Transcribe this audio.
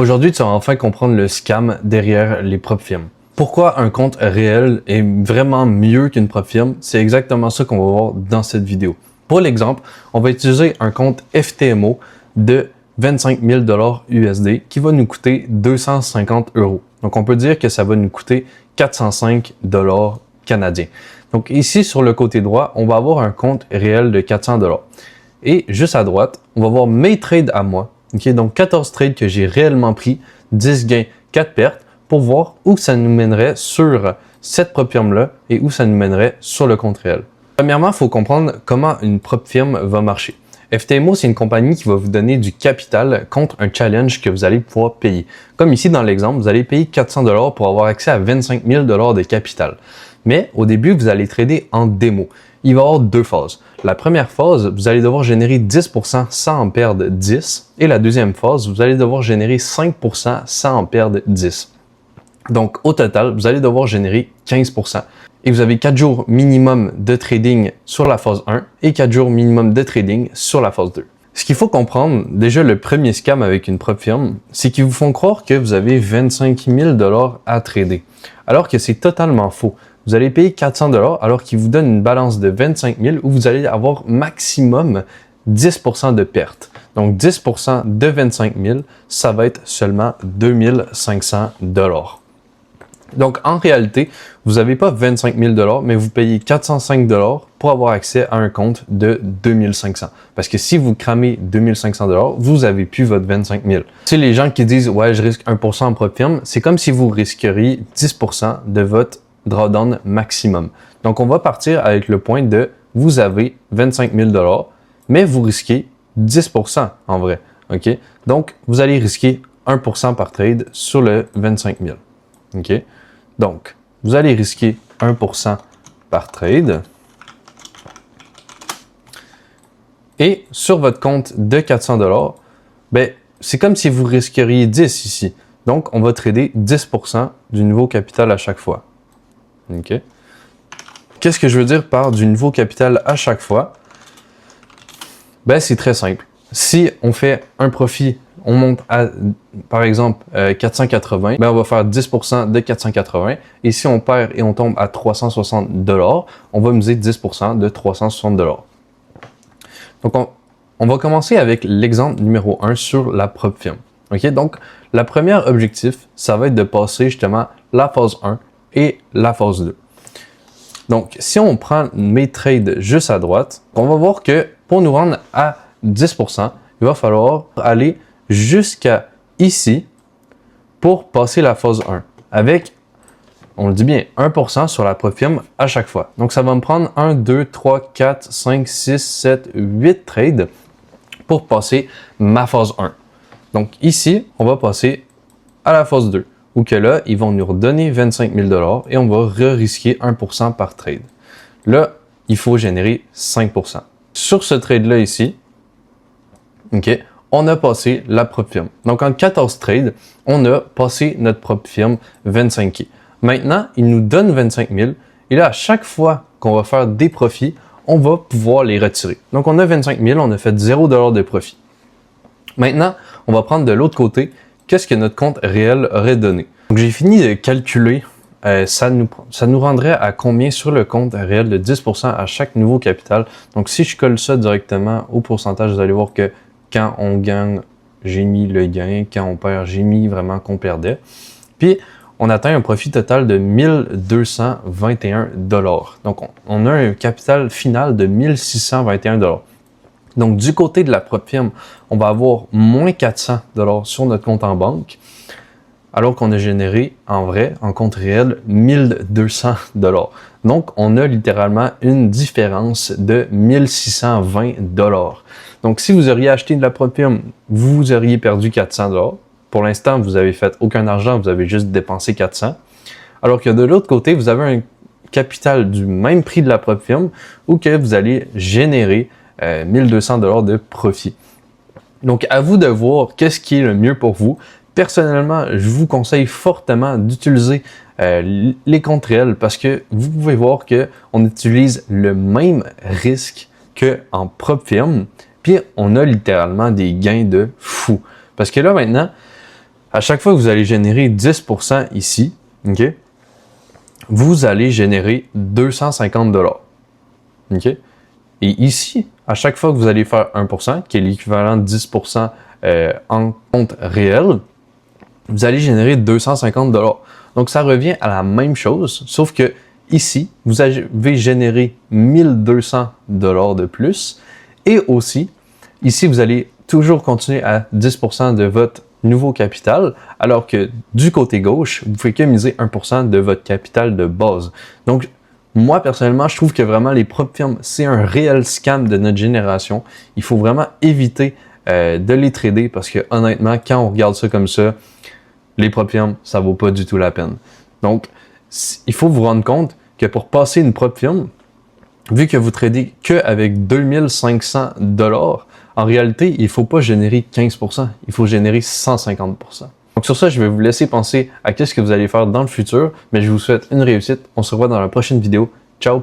Aujourd'hui, tu vas enfin comprendre le scam derrière les propres firmes. Pourquoi un compte réel est vraiment mieux qu'une propre firme? C'est exactement ça qu'on va voir dans cette vidéo. Pour l'exemple, on va utiliser un compte FTMO de 25 000 USD qui va nous coûter 250 €. Donc, on peut dire que ça va nous coûter 405 $ canadiens. Donc, ici, sur le côté droit, on va avoir un compte réel de 400 $. Et juste à droite, on va voir mes trades à moi. Okay, donc 14 trades que j'ai réellement pris, 10 gains, 4 pertes, pour voir où ça nous mènerait sur cette propre firme-là et où ça nous mènerait sur le compte réel. Premièrement, il faut comprendre comment une propre firme va marcher. FTMO, c'est une compagnie qui va vous donner du capital contre un challenge que vous allez pouvoir payer. Comme ici dans l'exemple, vous allez payer 400 $ pour avoir accès à 25 000 $ de capital. Mais au début, vous allez trader en démo. Il va y avoir deux phases. La première phase, vous allez devoir générer 10% sans en perdre 10. Et la deuxième phase, vous allez devoir générer 5% sans en perdre 10. Donc, au total, vous allez devoir générer 15%. Et vous avez 4 jours minimum de trading sur la phase 1 et 4 jours minimum de trading sur la phase 2. Ce qu'il faut comprendre, déjà le premier scam avec une propre firme, c'est qu'ils vous font croire que vous avez 25 000 $ à trader. Alors que c'est totalement faux. Vous allez payer 400 $ alors qu'ils vous donnent une balance de 25 000 où vous allez avoir maximum 10% de perte. Donc 10% de 25 000, ça va être seulement 2500 $. Donc en réalité, vous n'avez pas 25 000 $, mais vous payez 405 $ pour avoir accès à un compte de 2500. Parce que si vous cramez 2500 $, vous n'avez plus votre 25 000. C'est les gens qui disent « ouais, je risque 1% en propre firme », c'est comme si vous risqueriez 10% de votre drawdown maximum. Donc, on va partir avec le point de vous avez 25 000 $, mais vous risquez 10% en vrai. OK? Donc, vous allez risquer 1% par trade sur le 25 000. OK? Donc, vous allez risquer 1% par trade. Et sur votre compte de 400 $, ben, c'est comme si vous risqueriez 10 ici. Donc, on va trader 10% du nouveau capital à chaque fois. OK? Qu'est-ce que je veux dire par du nouveau capital à chaque fois? Ben, c'est très simple. Si on fait un profit, on monte à, par exemple, 480, ben on va faire 10% de 480. Et si on perd et on tombe à 360 $, on va miser 10% de 360 $. Donc, on va commencer avec l'exemple numéro 1 sur la propre firme. OK? Donc, le premier objectif, ça va être de passer justement la phase 1 et la phase 2. Donc, si on prend mes trades juste à droite, on va voir que pour nous rendre à 10%, il va falloir aller jusqu'à ici pour passer la phase 1 avec, on le dit bien, 1% sur la propre firme à chaque fois. Donc, ça va me prendre 1, 2, 3, 4, 5, 6, 7, 8 trades pour passer ma phase 1. Donc, ici, on va passer à la phase 2. Ou que là, ils vont nous redonner 25 000 $ et on va re-risquer 1% par trade. Là, il faut générer 5%. Sur ce trade-là ici, OK, on a passé la propre firme. Donc, en 14 trades, on a passé notre propre firme 25 000. Maintenant, ils nous donnent 25 000 et là, à chaque fois qu'on va faire des profits, on va pouvoir les retirer. Donc, on a 25 000, on a fait 0 $ de profit. Maintenant, on va prendre de l'autre côté qu'est-ce que notre compte réel aurait donné. Donc, j'ai fini de calculer, ça nous rendrait à combien sur le compte réel de 10% à chaque nouveau capital. Donc, si je colle ça directement au pourcentage, vous allez voir que quand on gagne, j'ai mis le gain. Quand on perd, j'ai mis vraiment qu'on perdait. Puis, on atteint un profit total de 1221 $. Donc, on a un capital final de 1621 $. Donc, du côté de la propre firme, on va avoir moins 400 $ sur notre compte en banque, alors qu'on a généré, en vrai, en compte réel, 1200 $. Donc, on a littéralement une différence de 1620 $. Donc, si vous auriez acheté de la propre firme, vous auriez perdu 400 $. Pour l'instant, vous n'avez fait aucun argent, vous avez juste dépensé 400. Alors que de l'autre côté, vous avez un capital du même prix de la propre firme, ou que vous allez générer 1200 $ de profit. Donc, à vous de voir qu'est-ce qui est le mieux pour vous. Personnellement, je vous conseille fortement d'utiliser les comptes réels parce que vous pouvez voir qu'on utilise le même risque qu'en propre firme, puis on a littéralement des gains de fou. Parce que là, maintenant, À chaque fois que vous allez générer 10% ici, OK, vous allez générer 250 $. OK? Et ici, à chaque fois que vous allez faire 1%, qui est l'équivalent de 10% en compte réel, vous allez générer 250 $. Donc, ça revient à la même chose, sauf que ici, vous avez généré 1200 $ de plus. Et aussi, ici, vous allez toujours continuer à 10% de votre nouveau capital, alors que du côté gauche, vous pouvez que miser 1% de votre capital de base. Donc, moi, personnellement, je trouve que vraiment les propres firmes, c'est un réel scam de notre génération. Il faut vraiment éviter de les trader parce que honnêtement, quand on regarde ça comme ça, les propres firmes, ça vaut pas du tout la peine. Donc, il faut vous rendre compte que pour passer une propre firme, vu que vous tradez que avec 2500 $, en réalité, il ne faut pas générer 15%, il faut générer 150%. Donc sur ça, je vais vous laisser penser à ce que vous allez faire dans le futur, mais je vous souhaite une réussite. On se revoit dans la prochaine vidéo. Ciao!